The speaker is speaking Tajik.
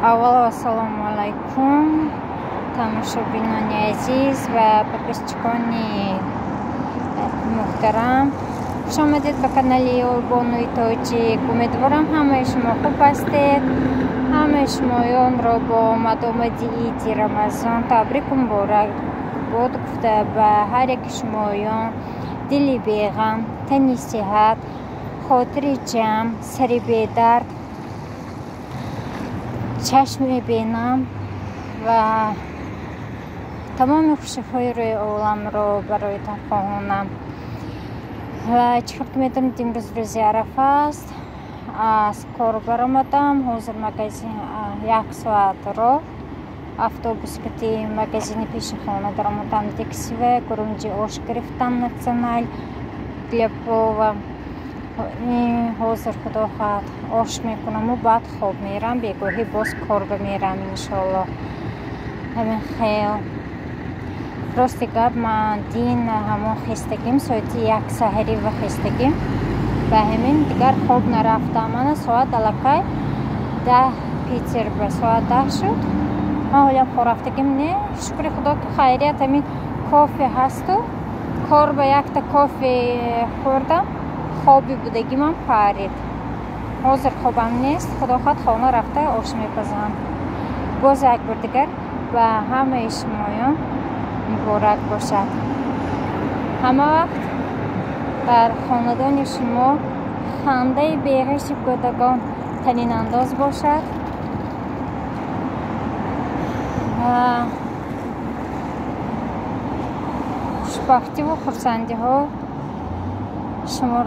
аввало ассалому алайкум тамошобинони азиз ва подписчикони муҳтарам, хуш омадед ба канали Ойбонуи тоҷик. Умедворам ҳамаи шумо хуб ҳастед. ҳамаи шумоёнро бо омадомади иди рамазон табрик муборак бод гуфта ба ҳар яки шумоён дили беғам, тани сиҳат, хотири ҷамъ, сари бедард, чашми бенам ва тамоми хушиҳои рӯи оламро бароятон хоҳонам. ва чӣ хел ки медонед имрӯз рӯзи арафа аст. аз кор баромадам, ҳозир магазин 1 соат роҳ, автобус кати магазини пеши хона даромадам, диксиве гурунҷи ош гирифтам национал для плова. ҳозир худо хоҳад ош мекунаму баъд хоб мерам, бегоҳӣ боз кор бимерам иншоаллоҳ. ҳамин хел рости гап ман дин ҳамон хистагим соати 1 саҳарӣ ва хистагим, ба ҳамин дигар хоб нарафтам. мана соат аллакай 10 питер ба соат 10 шуд. ман ҳолям хорафтагим не, шукри худо ки хайрият ҳамин кофе ҳасту кор ба якта кофе хӯрдам, хоби будагимам парид. ҳозир хобам нест, худо хоҳад хона рафта ош мепазам. боз як бор дигар ба ҳамаи шумоён муборак бошад. ҳама вақт дар хонадони шумо хандаи беғиши кӯдагон танинандоз бошад. хушбахтиву хурсандиҳо шумо